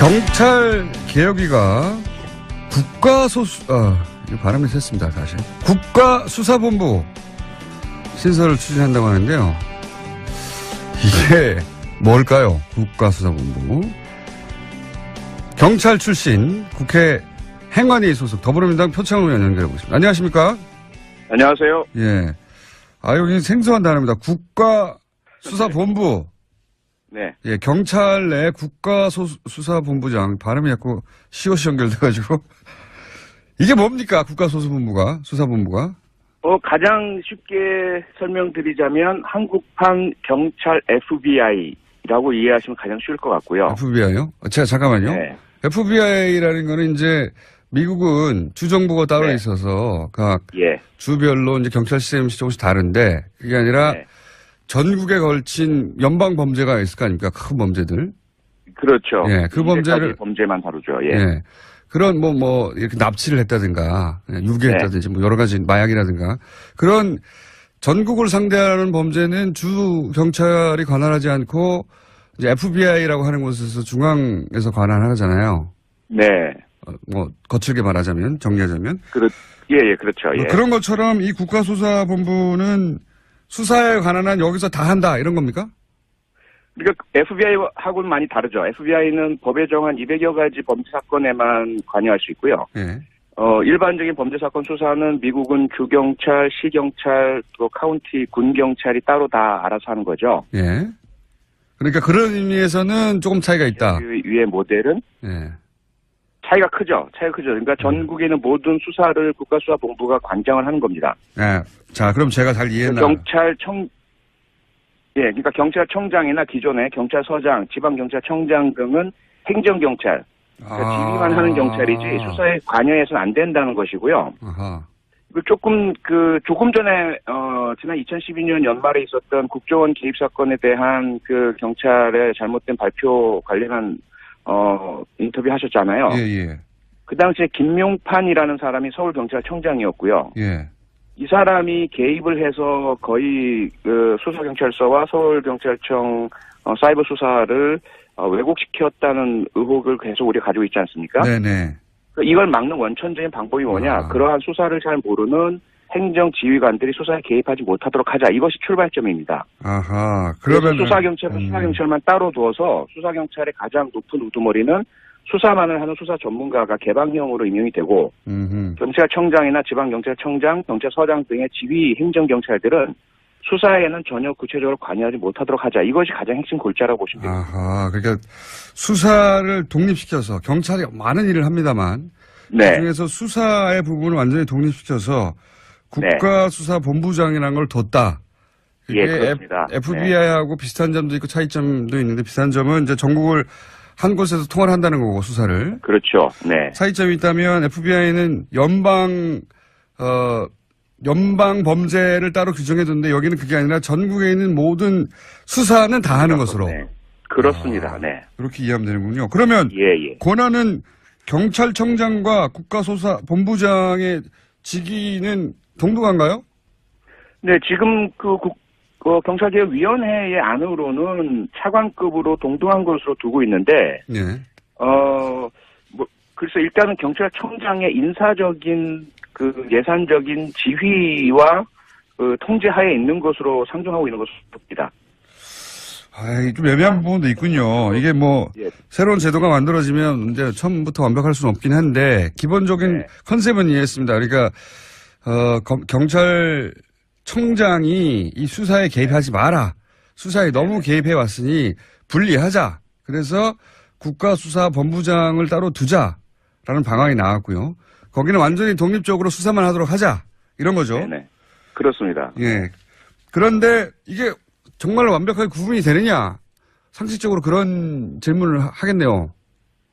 경찰 개혁위가 발음이 샜습니다, 다시. 국가수사본부 신설을 추진한다고 하는데요. 이게 뭘까요? 국가수사본부. 경찰 출신 국회 행안위 소속 더불어민주당 표창원 의원 연결해보겠습니다. 안녕하십니까? 안녕하세요. 예. 여기 생소한 단어입니다. 국가수사본부. 네. 예, 경찰 내 국가수사본부장. 발음이 자꾸 시옷이 연결돼가지고. 이게 뭡니까? 국가수사본부가, 수사본부가? 가장 쉽게 설명드리자면 한국판 경찰 FBI라고 이해하시면 가장 쉬울 것 같고요. FBI요? 잠깐만요. 네. FBI라는 거는 이제 미국은 주정부가 따로 네. 있어서 각 예. 주별로 이제 경찰 시스템이 조금씩 다른데 그게 아니라 네. 전국에 걸친 연방 범죄가 있을 거 아닙니까? 큰 범죄들. 그렇죠. 예, 그 범죄를 범죄만 다루죠. 예. 예. 그런 이렇게 납치를 했다든가 유괴했다든지 뭐 여러 가지 마약이라든가 그런 전국을 상대하는 범죄는 주 경찰이 관할하지 않고 이제 FBI라고 하는 곳에서 중앙에서 관할하잖아요. 네. 거칠게 말하자면 정리하자면. 예, 그렇죠. 예. 그런 것처럼 이 국가수사본부는 수사에 관한 한 여기서 다 한다 이런 겁니까? 그러니까 FBI하고는 많이 다르죠. FBI는 법에 정한 200여 가지 범죄 사건에만 관여할 수 있고요. 예. 일반적인 범죄 사건 수사는 미국은 주경찰, 시경찰, 또 카운티, 군경찰이 따로 다 알아서 하는 거죠. 예. 그러니까 그런 의미에서는 조금 차이가 있다. 그 위의 모델은 예. 차이가 크죠. 그러니까 전국에 있는 모든 수사를 국가수사본부가 관장을 하는 겁니다. 예. 자, 그럼 제가 잘 이해했나? 그러니까 경찰청장이나 기존의 경찰서장, 지방경찰청장 등은 행정경찰, 그러니까 지휘만 하는 경찰이지 수사에 관여해서는 안 된다는 것이고요. 아하. 조금 전에 지난 2012년 연말에 있었던 국정원 개입 사건에 대한 그 경찰의 잘못된 발표 관련한 인터뷰 하셨잖아요. 예. 그 당시에 김용판이라는 사람이 서울경찰청장이었고요. 예. 이 사람이 개입을 해서 거의 수사경찰서와 서울경찰청 사이버 수사를 왜곡시켰다는 의혹을 계속 우리가 가지고 있지 않습니까? 네네. 이걸 막는 원천적인 방법이 뭐냐? 그러한 수사를 잘 모르는 행정지휘관들이 수사에 개입하지 못하도록 하자. 이것이 출발점입니다. 아하. 그러면 수사경찰만 따로 두어서 수사경찰의 가장 높은 우두머리는 수사만을 하는 수사 전문가가 개방형으로 임명이 되고 경찰청장이나 지방경찰청장, 경찰서장 등의 지휘 행정경찰들은 수사에는 전혀 구체적으로 관여하지 못하도록 하자. 이것이 가장 핵심 골자라고 보시면 됩니다. 아하. 그러니까 수사를 독립시켜서 경찰이 많은 일을 합니다만 네. 그중에서 수사의 부분을 완전히 독립시켜서 국가수사본부장이라는 걸 뒀다. 예, 그렇습니다. FBI하고 비슷한 점도 있고 차이점도 있는데 비슷한 점은 이제 전국을 한 곳에서 통화를 한다는 거고 수사를. 그렇죠. 네. 차이점이 있다면 FBI는 연방 범죄를 따로 규정해뒀는데 여기는 그게 아니라 전국에 있는 모든 수사는 다 하는 것으로. 네. 그렇습니다. 네. 그렇게 이해하면 되는군요. 그러면 예. 권한은 경찰청장과 국가수사본부장의 직위는 동등한가요? 네, 지금 경찰개혁위원회의 안으로는 차관급으로 동등한 것으로 두고 있는데, 네. 그래서 일단은 경찰청장의 인사적인 예산적인 지휘와 통제하에 있는 것으로 상정하고 있는 것으로 봅니다. 좀 애매한 부분도 있군요. 이게 예. 새로운 제도가 만들어지면 이제 처음부터 완벽할 수는 없긴 한데, 기본적인 컨셉은 이해했습니다. 그러니까, 경찰청장이 이 수사에 개입하지 마라. 수사에 너무 개입해 왔으니 분리하자. 그래서 국가수사본부장을 따로 두자라는 방안이 나왔고요. 거기는 완전히 독립적으로 수사만 하도록 하자. 이런 거죠. 네네. 그렇습니다. 예. 그런데 이게 정말 완벽하게 구분이 되느냐? 상식적으로 그런 질문을 하겠네요.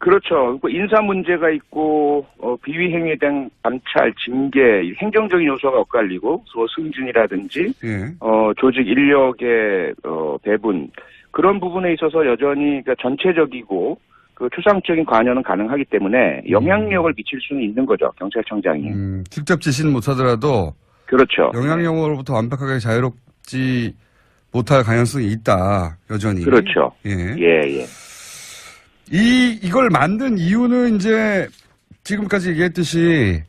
그렇죠. 인사 문제가 있고 비위 행위에 대한 감찰, 징계, 행정적인 요소가 엇갈리고 승진이라든지 조직 인력의 배분 그런 부분에 있어서 여전히 그러니까 전체적이고 추상적인 관여는 가능하기 때문에 영향력을 미칠 수는 있는 거죠. 경찰청장이. 직접 지시는 못하더라도 그렇죠. 영향력으로부터 완벽하게 자유롭지 못할 가능성이 있다. 여전히. 그렇죠. 예. 예. 이걸 만든 이유는 이제 지금까지 얘기했듯이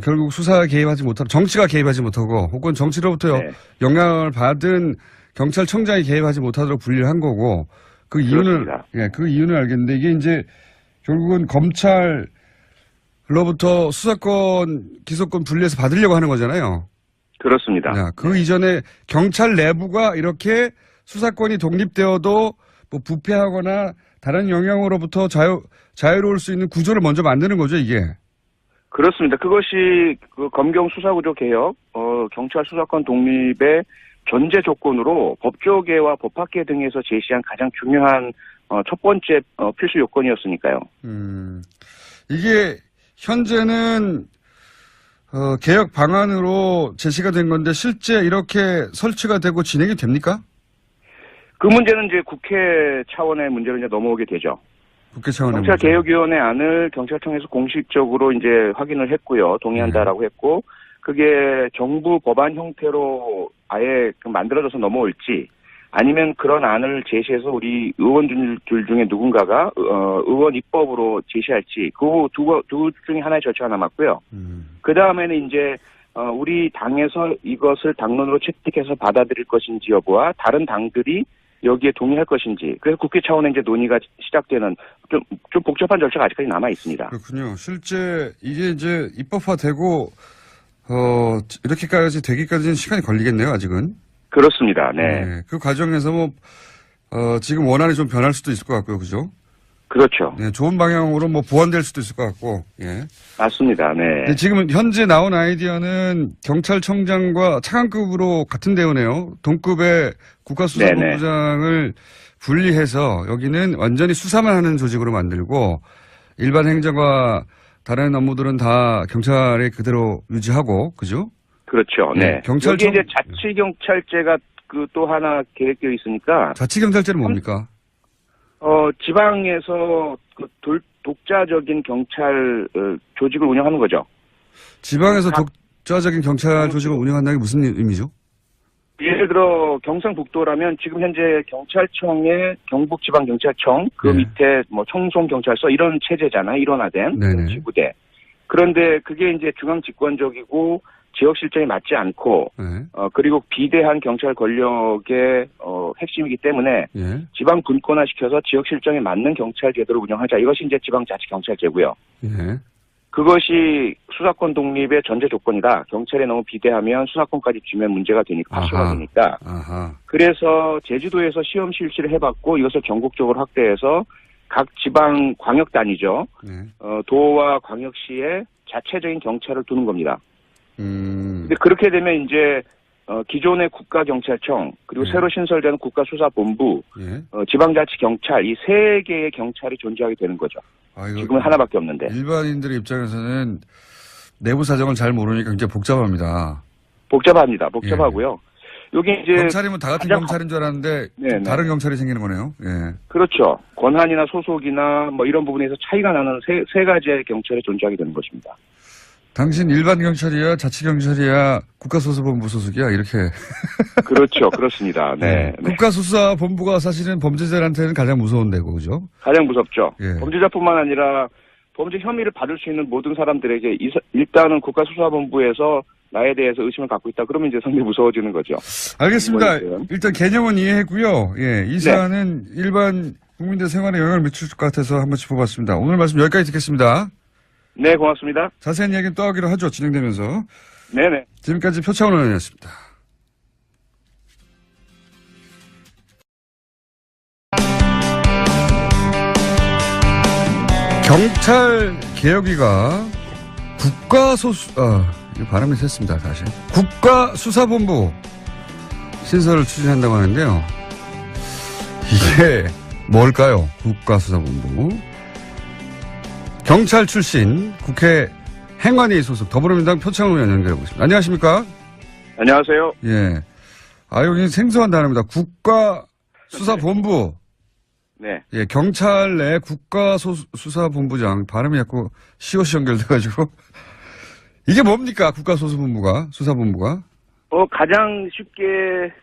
결국 수사에 개입하지 못하고 정치가 개입하지 못하고 혹은 정치로부터 네. 영향을 받은 경찰청장이 개입하지 못하도록 분리를 한 거고 그 이유는 그 이유는 알겠는데 이게 이제 결국은 검찰로부터 수사권 기소권 분리해서 받으려고 하는 거잖아요. 그렇습니다. 그 이전에 경찰 내부가 이렇게 수사권이 독립되어도 뭐 부패하거나 다른 영향으로부터 자유로울 수 있는 구조를 먼저 만드는 거죠, 이게. 그렇습니다. 그것이 그 검경 수사구조 개혁, 경찰 수사권 독립의 전제 조건으로 법조계와 법학계 등에서 제시한 가장 중요한 첫 번째 필수 요건이었으니까요. 이게 현재는 개혁 방안으로 제시가 된 건데 실제 이렇게 설치가 되고 진행이 됩니까? 그 문제는 이제 국회 차원의 문제로 이제 넘어오게 되죠. 국회 차원의 경찰개혁위원회 안을 경찰청에서 공식적으로 이제 확인을 했고요. 동의한다라고 했고, 그게 정부 법안 형태로 아예 만들어져서 넘어올지, 아니면 그런 안을 제시해서 우리 의원들 중에 누군가가 의원 입법으로 제시할지, 그 두 중에 하나의 절차가 남았고요. 그 다음에는 이제 우리 당에서 이것을 당론으로 채택해서 받아들일 것인지 여부와 다른 당들이 여기에 동의할 것인지, 그래서 국회 차원의 이제 논의가 시작되는 좀 복잡한 절차가 아직까지 남아 있습니다. 그렇군요. 실제 이게 이제 입법화되고 이렇게까지 되기까지는 시간이 걸리겠네요, 아직은. 그렇습니다. 네. 그 과정에서 뭐 지금 원안이 좀 변할 수도 있을 것 같고요, 그죠? 그렇죠. 네, 좋은 방향으로 뭐 보완될 수도 있을 것 같고, 예. 맞습니다. 네. 지금 현재 나온 아이디어는 경찰청장과 차관급으로 같은 대우네요. 동급의 국가수사본부장을 분리해서 여기는 완전히 수사만 하는 조직으로 만들고 일반 행정과 다른 업무들은 다 경찰에 그대로 유지하고, 그죠? 그렇죠. 네. 경찰청 여기 이제 자치경찰제가 그 또 하나 계획되어 있으니까. 자치경찰제는 뭡니까? 지방에서 그 독자적인 경찰 조직을 운영하는 거죠. 지방에서 독자적인 경찰 조직을 운영한다는 게 무슨 의미죠? 예를 들어 경상북도라면 지금 현재 경찰청의 경북지방경찰청 그 밑에 뭐 청송경찰서 이런 체제잖아요. 일원화된 지구대. 그런데 그게 이제 중앙 집권적이고 지역 실정에 맞지 않고 그리고 비대한 경찰 권력의 핵심이기 때문에 지방 분권화시켜서 지역 실정에 맞는 경찰 제도를 운영하자. 이것이 이제 지방자치경찰제고요. 그것이 수사권 독립의 전제 조건이다. 경찰에 너무 비대하면 수사권까지 쥐면 문제가 되니까 파쇼가 되니까. 그래서 제주도에서 시험 실시를 해봤고 이것을 전국적으로 확대해서 각 지방 광역단위죠. 도와 광역시에 자체적인 경찰을 두는 겁니다. 근데 그렇게 되면 이제 기존의 국가경찰청 그리고 새로 신설되는 국가수사본부, 지방자치경찰 이 세 개의 경찰이 존재하게 되는 거죠. 지금은 하나밖에 없는데. 일반인들의 입장에서는 내부 사정을 잘 모르니까 굉장히 복잡합니다. 복잡합니다. 복잡하고요. 여기 이제 경찰이면 다 같은 경찰인 줄 알았는데 좀 다른 경찰이 생기는 거네요. 그렇죠. 권한이나 소속이나 뭐 이런 부분에서 차이가 나는 세 가지의 경찰이 존재하게 되는 것입니다. 당신 일반 경찰이야, 자치경찰이야, 국가수사본부 소속이야 이렇게. 그렇죠, 그렇습니다. 네. 국가수사본부가 사실은 범죄자한테는 가장 무서운 데고, 그죠? 가장 무섭죠. 범죄자뿐만 아니라 범죄 혐의를 받을 수 있는 모든 사람들에게 일단은 국가수사본부에서 나에 대해서 의심을 갖고 있다. 그러면 이제 상당히 무서워지는 거죠. 알겠습니다. 일단 개념은 이해했고요. 이 사안은 일반 국민들 생활에 영향을 미칠 것 같아서 한번 짚어봤습니다. 오늘 말씀 여기까지 듣겠습니다. 네, 고맙습니다. 자세한 이야기는 또 하기로 하죠. 진행되면서. 네네. 지금까지 표창원 의원이었습니다. 경찰개혁위가 이거 발음이 셌습니다, 사실. 국가수사본부 신설을 추진한다고 하는데요. 이게 뭘까요? 국가수사본부. 경찰 출신 국회 행안위 소속 더불어민주당 표창원 의원 연결해 보겠습니다. 안녕하십니까? 안녕하세요. 여기 생소한 단어입니다. 국가수사본부. 네. 경찰 내 국가수사본부장. 발음이 자꾸 시옷이 연결돼가지고. 이게 뭡니까? 수사본부가? 가장 쉽게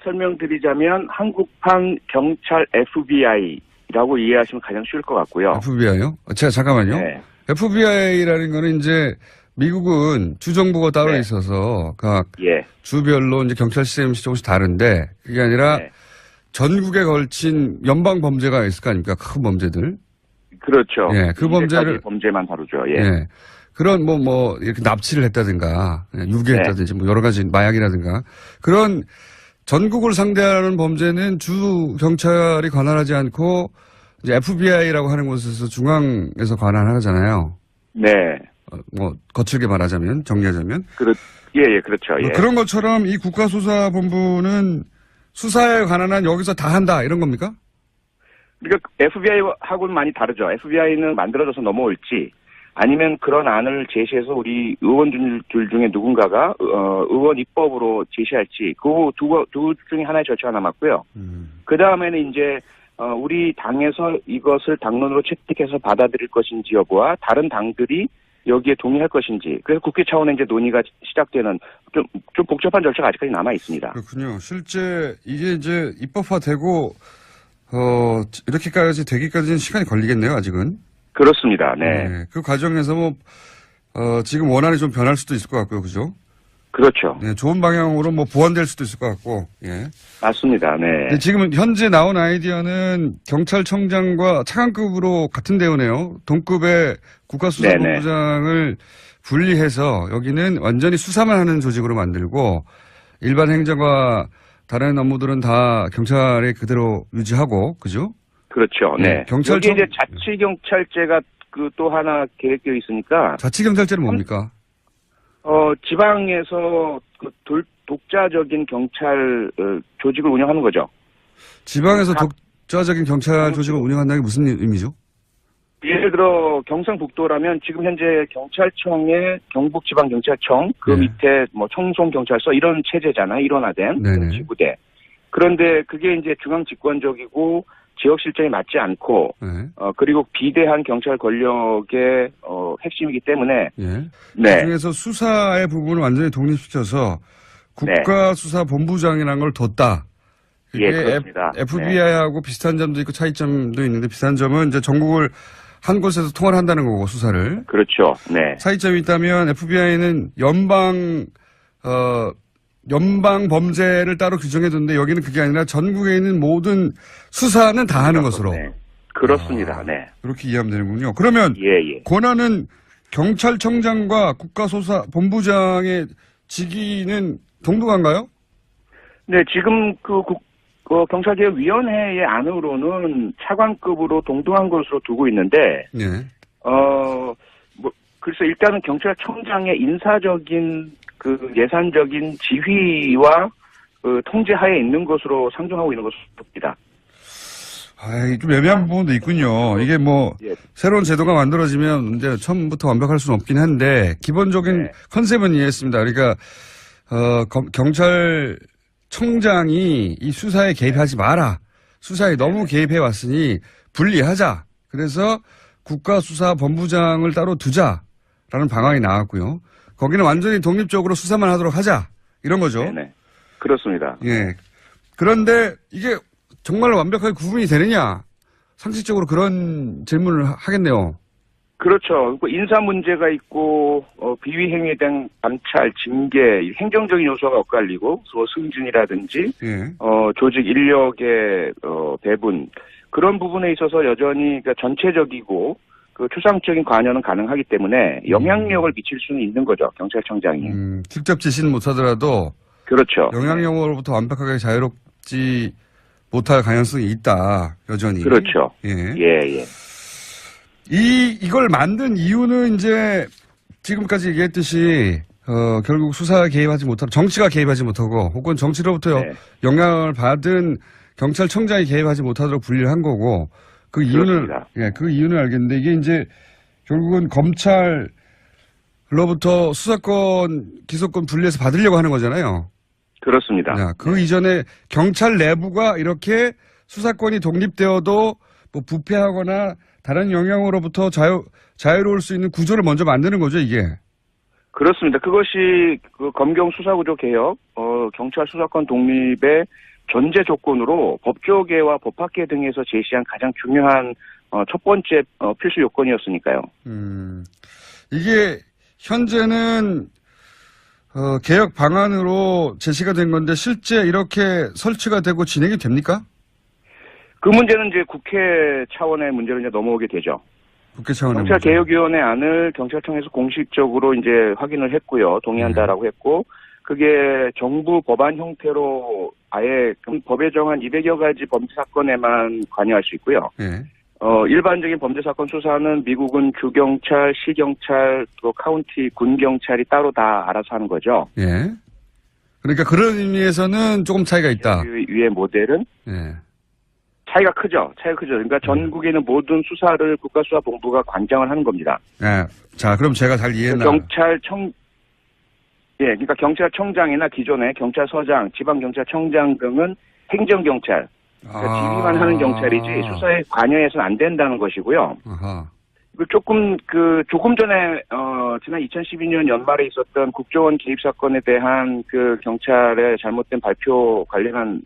설명드리자면 한국판 경찰 FBI FBI라고 이해하시면 가장 쉬울 것 같고요. FBI요? 제가 잠깐만요. 네. FBI라는 거는 이제 미국은 주정부가 따로 네. 있어서 각 예. 주별로 이제 경찰 시스템이 조금씩 다른데 그게 아니라 네. 전국에 걸친 연방 범죄가 있을 거 아닙니까? 큰 범죄들. 그렇죠. 예, 그 범죄를 범죄만 다루죠. 예. 예. 그런 뭐 이렇게 납치를 했다든가 유괴했다든지 뭐 여러 가지 마약이라든가 그런 전국을 상대하는 범죄는 주 경찰이 관할하지 않고 이제 FBI라고 하는 곳에서 중앙에서 관할하잖아요. 네. 뭐 거칠게 말하자면 정리하자면 예, 그렇죠. 예. 그런 것처럼 이 국가수사본부는 수사에 관한 한 여기서 다 한다 이런 겁니까? 그러니까 FBI하고는 많이 다르죠. FBI는 만들어져서 넘어올지 아니면 그런 안을 제시해서 우리 의원들 중에 누군가가 의원 입법으로 제시할지 그 두 중에 하나의 절차가 남았고요. 그 다음에는 이제 우리 당에서 이것을 당론으로 채택해서 받아들일 것인지 여부와 다른 당들이 여기에 동의할 것인지 그래서 국회 차원의 이제 논의가 시작되는 좀 복잡한 절차가 아직까지 남아 있습니다. 그렇군요. 실제 이게 이제 입법화되고 이렇게까지 되기까지는 시간이 걸리겠네요. 아직은. 그렇습니다. 네. 그 과정에서 뭐 지금 원안이 좀 변할 수도 있을 것 같고요. 그죠? 그렇죠. 네, 좋은 방향으로 뭐 보완될 수도 있을 것 같고. 예. 맞습니다. 네. 지금 현재 나온 아이디어는 경찰청장과 차관급으로 같은 대우네요. 동급의 국가수사본부장을 분리해서 여기는 완전히 수사만 하는 조직으로 만들고 일반 행정과 다른 업무들은 다 경찰에 그대로 유지하고, 그죠? 그렇죠. 네. 경찰청 여기 이제 자치경찰제가 그 또 하나 계획되어 있으니까. 자치경찰제는 뭡니까? 지방에서 그 독자적인 경찰 조직을 운영하는 거죠. 지방에서 독자적인 경찰 조직을 운영한다는 게 무슨 의미죠? 예를 들어 경상북도라면 지금 현재 경찰청의 경북지방경찰청 그 밑에 뭐 청송경찰서 이런 체제잖아요. 일원화된 지구대. 그런데 그게 이제 중앙 집권적이고 지역 실정에 맞지 않고 그리고 비대한 경찰 권력의 핵심이기 때문에 네. 그중에서 수사의 부분을 완전히 독립시켜서 국가수사본부장이라는 걸 뒀다. 예, 그렇습니다. FBI하고 비슷한 점도 있고 차이점도 있는데 비슷한 점은 이제 전국을 한 곳에서 통화를 한다는 거고 수사를. 그렇죠. 네. 차이점이 있다면 FBI는 연방 범죄를 따로 규정해뒀는데 여기는 그게 아니라 전국에 있는 모든 수사는 다 하는 것으로. 네. 그렇습니다. 네. 그렇게 이해하면 되는군요. 그러면 권한은 경찰청장과 국가수사본부장의 직위는 동등한가요? 네, 지금 경찰개혁위원회의 안으로는 차관급으로 동등한 것으로 두고 있는데, 그래서 일단은 경찰청장의 인사적인 예산적인 지휘와 통제하에 있는 것으로 상정하고 있는 것입니다. 좀 애매한 부분도 있군요. 이게 새로운 제도가 만들어지면 이제 처음부터 완벽할 수는 없긴 한데, 기본적인 컨셉은 이해했습니다. 그러니까, 경찰청장이 이 수사에 개입하지 마라. 수사에 너무 개입해 왔으니 분리하자. 그래서 국가수사본부장을 따로 두자라는 방안이 나왔고요. 거기는 완전히 독립적으로 수사만 하도록 하자. 이런 거죠. 네, 그렇습니다. 예. 그런데 이게 정말 완벽하게 구분이 되느냐? 상식적으로 그런 질문을 하겠네요. 그렇죠. 인사 문제가 있고 비위 행위에 대한 감찰, 징계, 행정적인 요소가 엇갈리고 승진이라든지 조직 인력의 배분 그런 부분에 있어서 여전히 그러니까 전체적이고 추상적인 관여는 가능하기 때문에 영향력을 미칠 수는 있는 거죠. 경찰청장이. 직접 지시는 못하더라도 그렇죠. 영향력으로부터 완벽하게 자유롭지 못할 가능성이 있다. 여전히. 그렇죠. 예. 이걸 만든 이유는 이제 지금까지 얘기했듯이 결국 수사에 개입하지 못하고 정치가 개입하지 못하고 혹은 정치로부터 영향을 받은 경찰청장이 개입하지 못하도록 분리를 한 거고 그 이유는 알겠는데 이게 이제 결국은 검찰로부터 수사권, 기소권 분리해서 받으려고 하는 거잖아요. 그렇습니다. 그 이전에 경찰 내부가 이렇게 수사권이 독립되어도 부패하거나 다른 영향으로부터 자유로울 수 있는 구조를 먼저 만드는 거죠, 이게. 그렇습니다. 그것이 검경 수사구조 개혁, 경찰 수사권 독립의 전제 조건으로 법조계와 법학계 등에서 제시한 가장 중요한 첫 번째 필수 요건이었으니까요. 이게 현재는 개혁 방안으로 제시가 된 건데 실제 이렇게 설치가 되고 진행이 됩니까? 그 문제는 이제 국회 차원의 문제로 이제 넘어오게 되죠. 국회 차원의 경찰개혁위원회 안을 경찰청에서 공식적으로 이제 확인을 했고요. 동의한다라고 했고, 그게 정부 법안 형태로 아예 법에 정한 200여 가지 범죄 사건에만 관여할 수 있고요. 예. 일반적인 범죄 사건 수사는 미국은 주경찰, 시경찰, 또 카운티 군경찰이 따로 다 알아서 하는 거죠. 예. 그러니까 그런 의미에서는 조금 차이가 있다. 위의 모델은 예. 차이가 크죠. 그러니까 전국에 있는 모든 수사를 국가수사본부가 관장을 하는 겁니다. 예. 자, 그럼 제가 잘 이해했나? 그러니까 경찰청장이나 기존의 경찰서장, 지방경찰청장 등은 행정경찰, 그러니까 지휘만 하는 경찰이지 수사에 관여해서는 안 된다는 것이고요. 아하. 조금 전에 지난 2012년 연말에 있었던 국정원 개입 사건에 대한 그 경찰의 잘못된 발표 관련한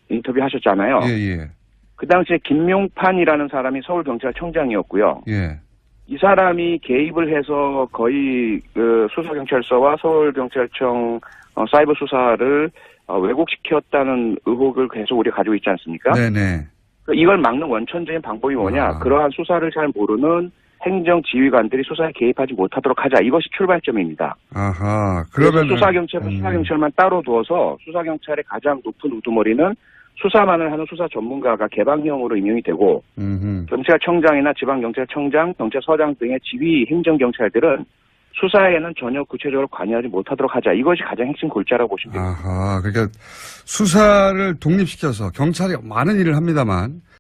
인터뷰 하셨잖아요. 예. 그 당시에 김용판이라는 사람이 서울경찰청장이었고요. 예. 이 사람이 개입을 해서 거의 그 수서경찰서와 서울경찰청 사이버 수사를 왜곡시켰다는 의혹을 계속 우리가 가지고 있지 않습니까? 네네. 이걸 막는 원천적인 방법이 뭐냐? 그러한 수사를 잘 모르는 행정지휘관들이 수사에 개입하지 못하도록 하자. 이것이 출발점입니다. 아하. 그러면 수사경찰만 따로 두어서 수사경찰의 가장 높은 우두머리는 수사만을 하는 수사 전문가가 개방형으로 임명이 되고 경찰청장이나 지방경찰청장, 경찰서장 등의 지휘 행정경찰들은 수사에는 전혀 구체적으로 관여하지 못하도록 하자. 이것이 가장 핵심 골자라고 보시면 됩니다. 아하. 그러니까 수사를 독립시켜서 경찰이 많은 일을 합니다만